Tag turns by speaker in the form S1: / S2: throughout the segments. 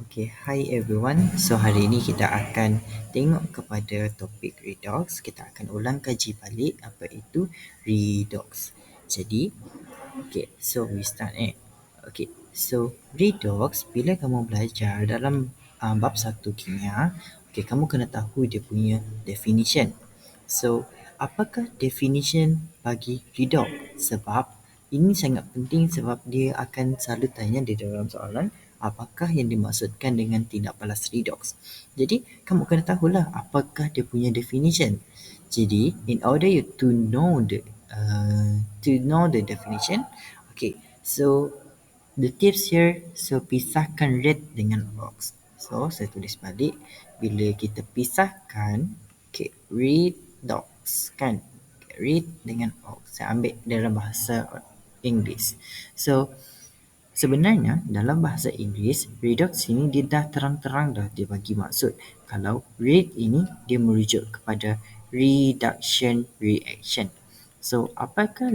S1: Okay, hi everyone. So hari ini kita akan tengok kepada topik redox. Kita akan ulang kaji balik apa itu redox. Jadi, okay, so we start Okay, so redox bila kamu belajar dalam bab 1 kimia, okay, kamu kena tahu dia punya definition. So, apakah definition bagi redox? Sebab ini sangat penting sebab dia akan selalu tanya di dalam soalan apakah yang dimaksudkan dengan tindak balas redox. Jadi, kamu kena tahulah apakah dia punya definition. Jadi, in order you to know the definition, okay, so the tips here, so pisahkan red dengan ox. So, saya tulis balik. Bila kita pisahkan, okay, redox kan? Okay, read dengan ox. Saya ambil dalam bahasa Inggeris. So, sebenarnya dalam bahasa Inggeris, redox ini dia dah terang-terang dah dia bagi maksud. Kalau read ini dia merujuk kepada reduction reaction. So, apakah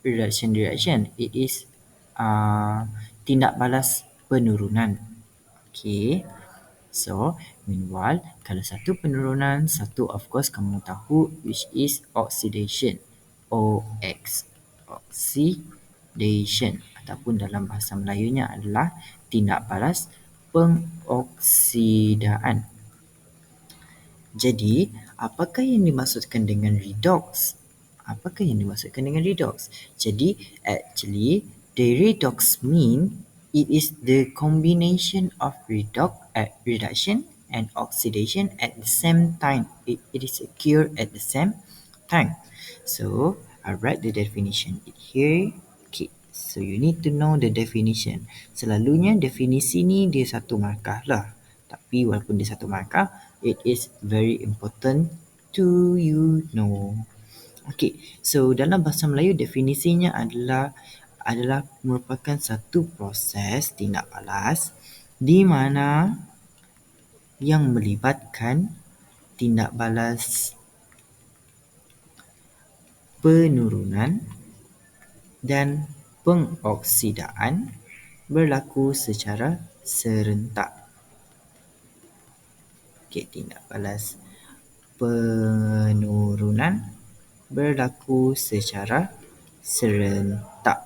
S1: reduction reaction? It is tindak balas penurunan. Okay. So, meanwhile, kalau satu penurunan, satu of course kamu tahu which is oxidation. OX. Oxidation. Ataupun dalam bahasa Melayunya adalah tindak balas pengoksidaan. Jadi, apakah yang dimaksudkan dengan redox? Apakah yang dimaksudkan dengan redox? Jadi, actually, the redox mean it is the combination of reduction and oxidation at the same time. It is occurred at the same time. So, I write the definition here. Okay, so you need to know the definition. Selalunya definisi ni dia satu markah lah. Tapi walaupun dia satu markah, it is very important to you know. Okay, so dalam bahasa Melayu definisinya adalah merupakan satu proses tindak balas di mana yang melibatkan tindak balas penurunan dan pengoksidaan berlaku secara serentak. Okay, tindak balas penurunan berlaku secara serentak.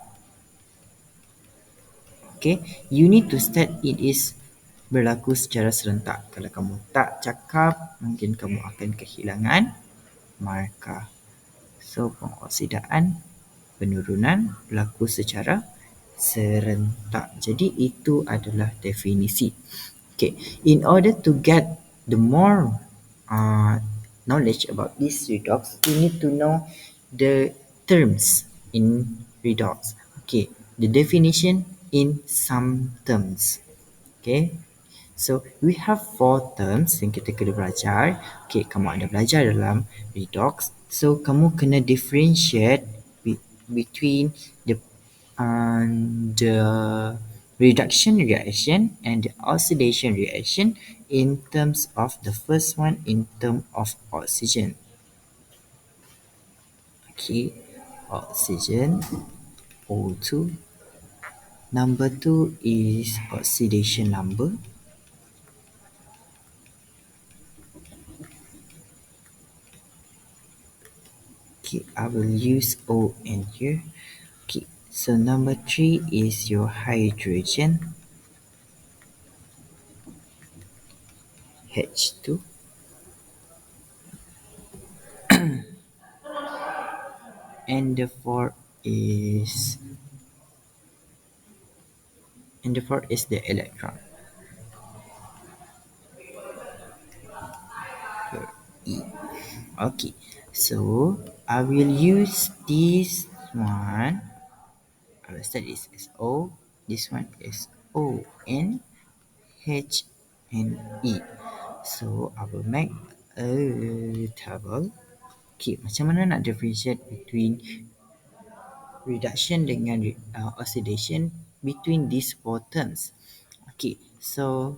S1: Okay, you need to state it is berlaku secara serentak. Kalau kamu tak cakap, mungkin kamu akan kehilangan markah. So, pengoksidaan penurunan berlaku secara serentak. Jadi, itu adalah definisi. Okay, in order to get the more knowledge about this redox, you need to know the terms in redox. Okay, the definition in some terms. Okay, so we have 4 terms yang kita kena belajar. Okay, kamu ada belajar dalam redox. So, kamu kena differentiate between the reduction reaction and the oxidation reaction in terms of the first one in terms of oxygen. Okay, oxygen O2. Number 2 is oxidation number. Okay, I will use ON here. Okay, so number 3 is your hydrogen H2. And the 4 is the electron. Your E. Okay, so I will use this one. I will start this as O. This one is O N H and E. So I will make a table. Okay, macam mana nak differentiate between reduction dengan oxidation between these 4 terms? Okay, so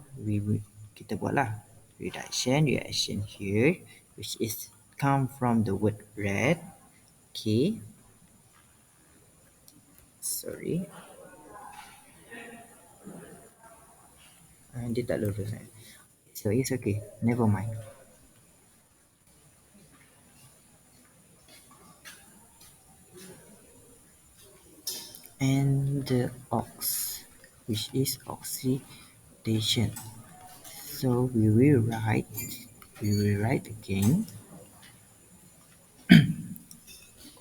S1: kita buatlah reduction reaction here, which is come from the word red. Okay, sorry. Dia tak lurus. So it's okay. Never mind. And the ox, which is oxidation. So we will write again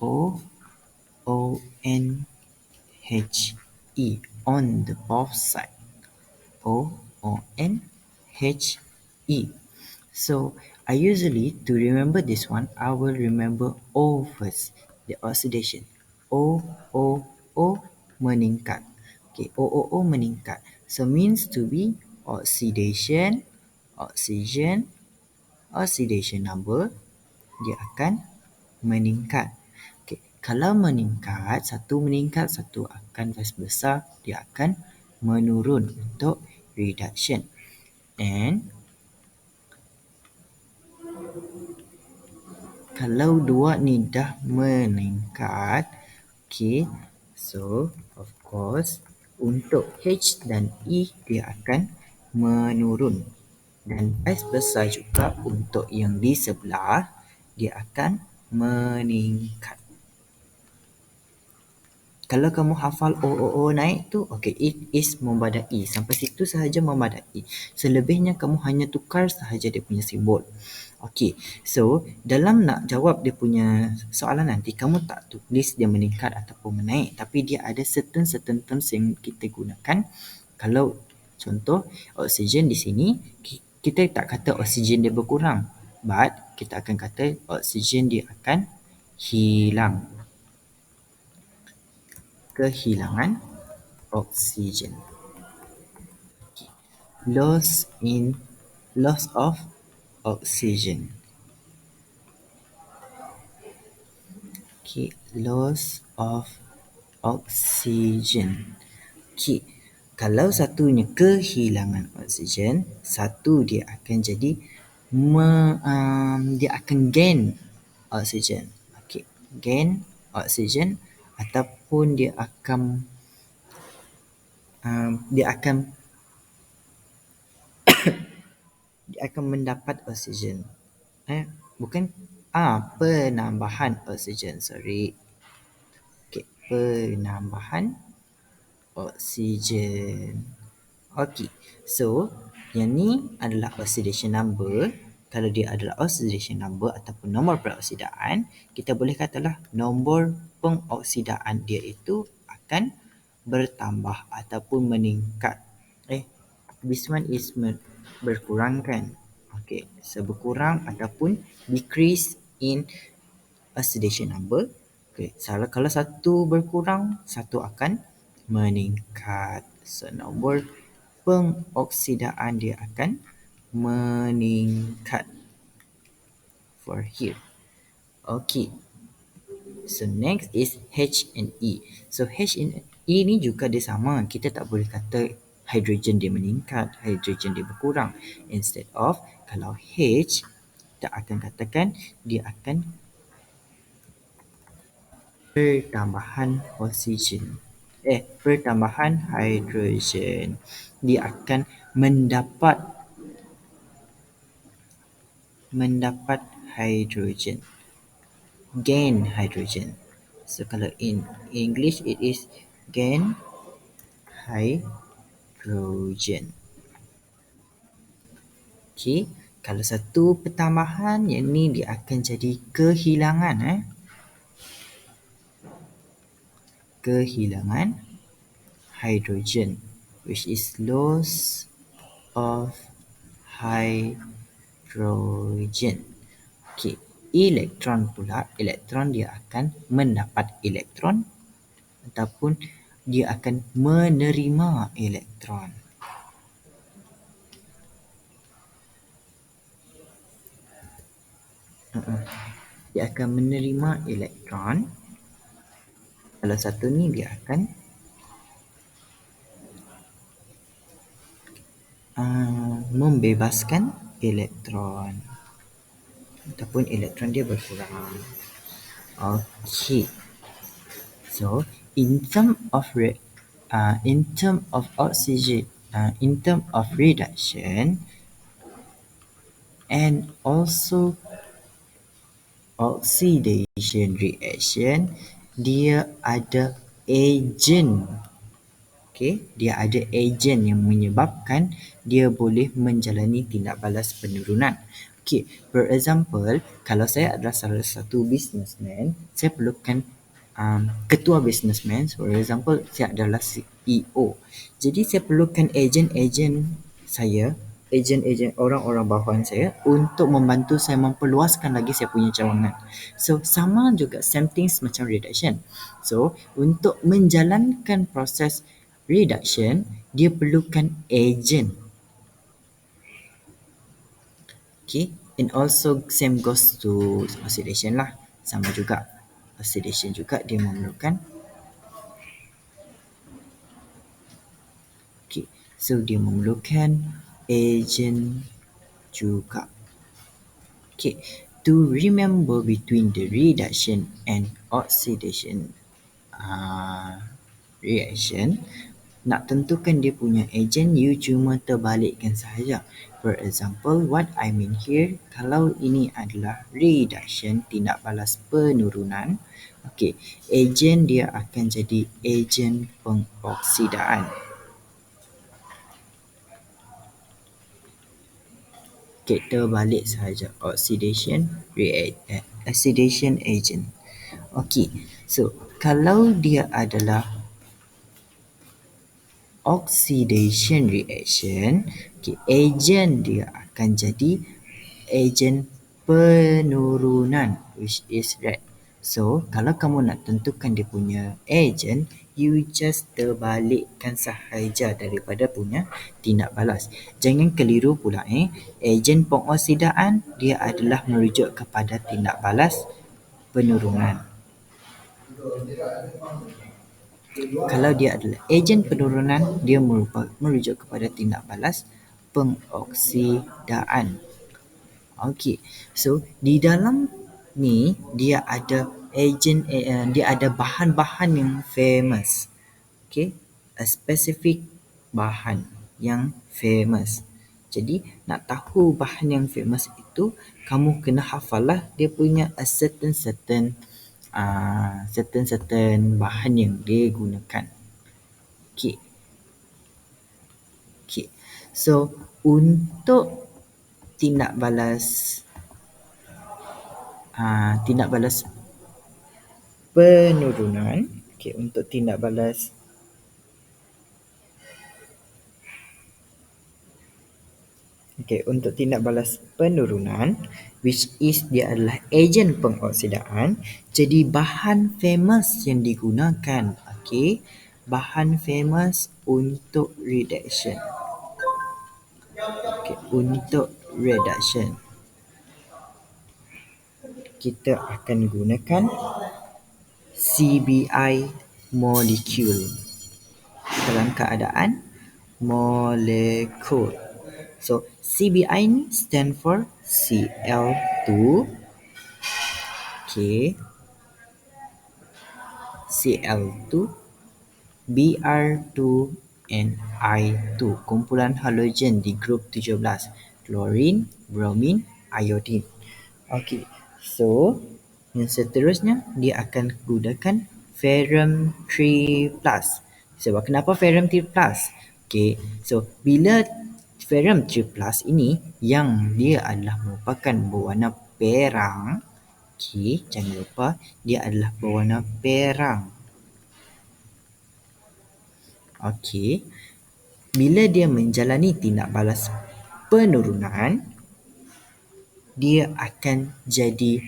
S1: O O N H E on the both side. O O N H E. So I usually, to remember this one, I will remember O first, the oxidation. O O O meningkat. Okay, O O O meningkat. So means to be oxidation, oxidation number, dia akan meningkat. Okay. Kalau meningkat, satu akan vice versa, dia akan menurun untuk reduction. And kalau dua ni dah meningkat, okay, so of course untuk H dan E dia akan menurun. Dan vice versa juga untuk yang di sebelah, dia akan meningkat. Kalau kamu hafal O O O naik tu, okay, it is membadai. Sampai situ sahaja membadai. Selebihnya kamu hanya tukar sahaja dia punya simbol. Okay, so dalam nak jawab dia punya soalan nanti, kamu tak tulis dia meningkat ataupun menaik. Tapi dia ada certain terms yang kita gunakan. Kalau contoh, oksigen di sini, kita tak kata oksigen dia berkurang. But kita akan kata oksigen dia akan hilang. Kehilangan oksigen. Loss of oxygen. Okay, loss of oxygen. Okay, kalau satunya kehilangan oksigen, satu dia akan jadi dia akan gain oksigen. Okay, gain oksigen ataupun dia akan mendapat oksigen. Penambahan oksigen, sorry. Okay, penambahan oksigen. Okay, so yang ni adalah oxidation number. Kalau dia adalah oxidation number ataupun nombor peroksidaan, kita boleh katalah nombor pengoksidaan dia itu akan bertambah ataupun meningkat. This one is berkurang kan? Okay, so berkurang ataupun decrease in oxidation number. Okay, kalau satu berkurang, satu akan meningkat. So nombor pengoksidaan dia akan meningkat for here. Okay, so next is H and E. So H and E ni juga dia sama. Kita tak boleh kata hidrogen dia meningkat, hidrogen dia berkurang. Instead of, kalau H, kita akan katakan dia akan pertambahan oksigen. Pertambahan hidrogen. Dia akan mendapat hidrogen. Gain hydrogen. So kalau in English it is gain hydrogen. Okay, kalau satu pertambahan, yang ni dia akan jadi kehilangan. Kehilangan hydrogen, which is loss of hydrogen. Okay, elektron pula, elektron dia akan mendapat elektron ataupun dia akan menerima elektron. Dia akan menerima elektron. Kalau satu ni dia akan membebaskan elektron ataupun elektron dia berkurang. Okay, so in term of oxygen, in terms of reduction and also oxidation reaction, dia ada agent. Okay, dia ada agent yang menyebabkan dia boleh menjalani tindak balas penurunan. Okay, for example, kalau saya adalah salah satu businessman, saya perlukan ketua businessman. For example, saya adalah CEO. Jadi saya perlukan agent-agent saya, agent-agent orang-orang bawahan saya untuk membantu saya memperluaskan lagi saya punya cawangan. So sama juga same things macam reduction. So untuk menjalankan proses reduction, dia perlukan agent. Okay, and also same goes to oxidation lah. Sama juga. Oxidation juga dia memerlukan. Okay, so dia memerlukan agent juga. Okay, to remember between the reduction and oxidation reaction, nak tentukan dia punya agent, you cuma terbalikkan sahaja. For example, what I mean here, kalau ini adalah reduction, tindak balas penurunan, okay, agent dia akan jadi agent pengoksidaan. Okay, terbalik sahaja. Oxidation agent. Okay, so kalau dia adalah oxidation reaction, okay, agent dia akan jadi agent penurunan, which is red. So, kalau kamu nak tentukan dia punya agent, you just terbalikkan sahaja daripada punya tindak balas. Jangan keliru pula agent pengoksidaan dia adalah merujuk kepada tindak balas penurunan. Kalau dia adalah ejen penurunan, dia merujuk kepada tindak balas pengoksidaan. Okey, so di dalam ni dia ada dia ada bahan-bahan yang famous. Okey, a specific bahan yang famous. Jadi nak tahu bahan yang famous itu, kamu kena hafal lah dia punya a certain bahan yang dia gunakan. Okay. Okay. So untuk tindak balas penurunan, okay, untuk tindak balas penurunan, which is dia adalah ejen pengoksidaan, jadi bahan famous yang digunakan, okay, bahan famous untuk reduction. Okay, untuk reduction kita akan gunakan CBI molecule dalam keadaan molekul. So CBI ni stand for Cl2, okay, Cl2, Br2 and I2. Kumpulan halogen di grup 17. Chlorine, bromine, iodine. Okay, so yang seterusnya dia akan gunakan ferrum 3+. Sebab kenapa ferrum 3+? Okay, so bila ferrum 3+ ini yang dia adalah merupakan berwarna perang, okay, jangan lupa dia adalah berwarna perang. Okay, bila dia menjalani tindak balas penurunan, dia akan jadi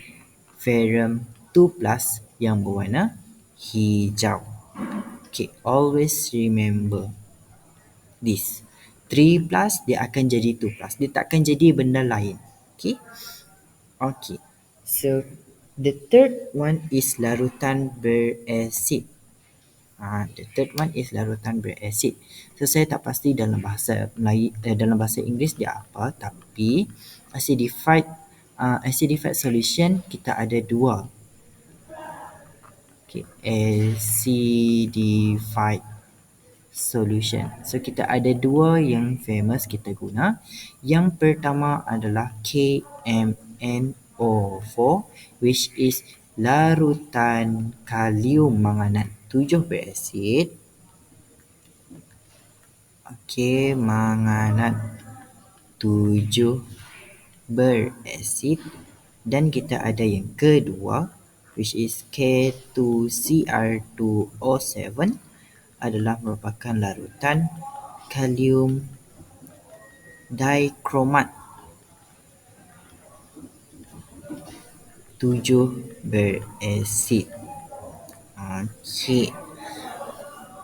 S1: ferrum 2+ yang berwarna hijau. Okay, always remember this. 3+ dia akan jadi 2+. Dia takkan jadi benda lain. Okay. Okay. So the third one is larutan berasid. The third one is larutan berasid. So saya tak pasti dalam bahasa Melayu, dalam bahasa Inggeris dia apa, tapi acidified solution kita ada dua. Okay, acidified solution. So kita ada dua yang famous kita guna. Yang pertama adalah KMNO4, which is larutan kalium manganat 7 berasid. Okey, manganat 7 berasid. Dan kita ada yang kedua, which is K2CR2O7, adalah merupakan larutan kalium dikromat 7 berasid. Okey.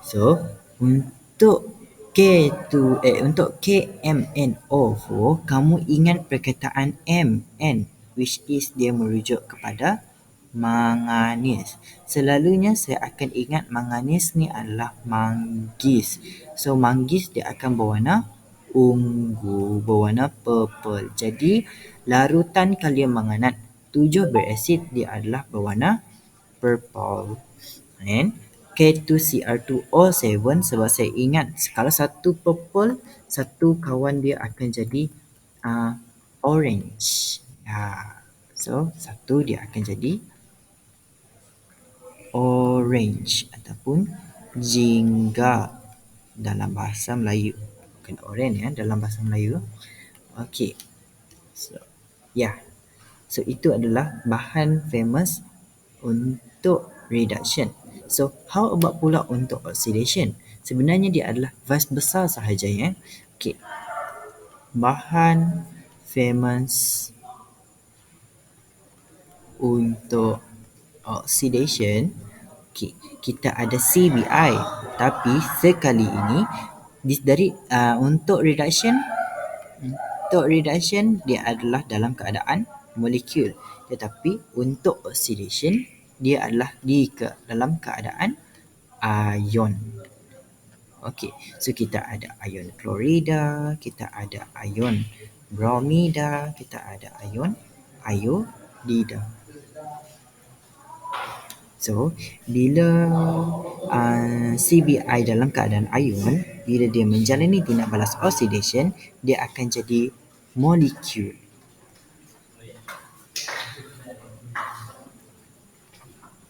S1: So, untuk KMNO4, kamu ingat perkataan Mn, which is dia merujuk kepada manganis. Selalunya saya akan ingat manganis ni adalah manggis. So manggis dia akan berwarna ungu, berwarna purple. Jadi larutan kalium manganat 7 berasid dia adalah berwarna purple. And K2CR2O7, sebab saya ingat kalau satu purple, satu kawan dia akan jadi orange. So satu dia akan jadi orange ataupun jingga dalam bahasa Melayu. Bukan orange dalam bahasa Melayu. Okey. So So itu adalah bahan famous untuk reduction. So how about pula untuk oxidation? Sebenarnya dia adalah vast besar sahaja Okey. Bahan famous untuk oxidation, kita ada CBI, tapi sekali ini untuk reduction dia adalah dalam keadaan molekul, tetapi untuk oxidation dia adalah dalam keadaan ion. Okey, so kita ada ion klorida, kita ada ion bromida, kita ada ion iodida. So, bila CBI dalam keadaan ion, bila dia menjalani tindak balas oxidation, dia akan jadi molekul.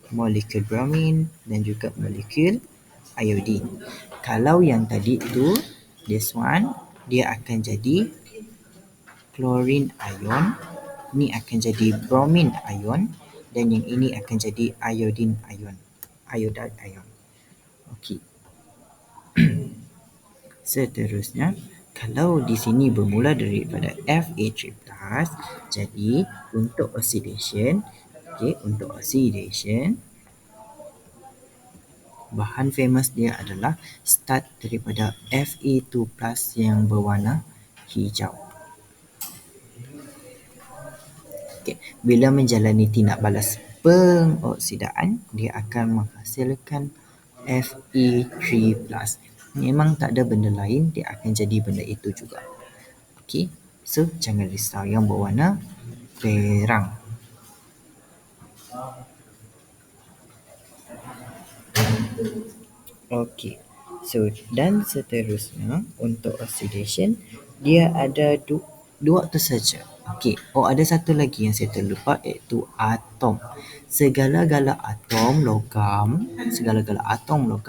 S1: Molekul bromin dan juga molekul iodine. Kalau yang tadi tu, this one, dia akan jadi chlorine ion, ni akan jadi bromine ion, dan yang ini akan jadi iodine ion, iodide ion. Okey. Seterusnya, kalau di sini bermula daripada Fa3+, jadi untuk oxidation, bahan famous dia adalah start daripada Fa2+ yang berwarna hijau. Bila menjalani tindak balas pengoksidaan, dia akan menghasilkan Fe3+. Memang tak ada benda lain, dia akan jadi benda itu juga. Okey, so jangan risau yang berwarna perang. Okey, so dan seterusnya untuk oxidation, dia ada dua tu saja. Okey, ada satu lagi yang saya terlupa, iaitu atom. Segala-gala atom logam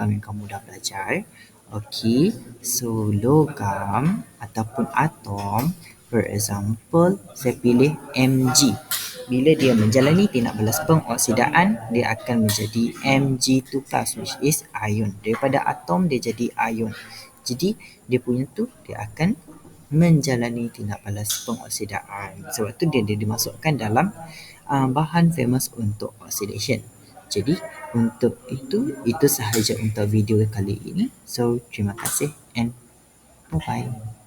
S1: yang kamu dah belajar. Okey, so logam ataupun atom, for example, saya pilih Mg. Bila dia menjalani tindak balas pengoksidaan, dia akan menjadi Mg2+, which is ion. Daripada atom dia jadi ion. Jadi dia punya tu dia akan menjalani tindak balas pengoksidaan. Sebab tu dia dimasukkan dalam bahan famous untuk oxidation. Jadi untuk itu sahaja untuk video kali ini. So terima kasih and bye bye.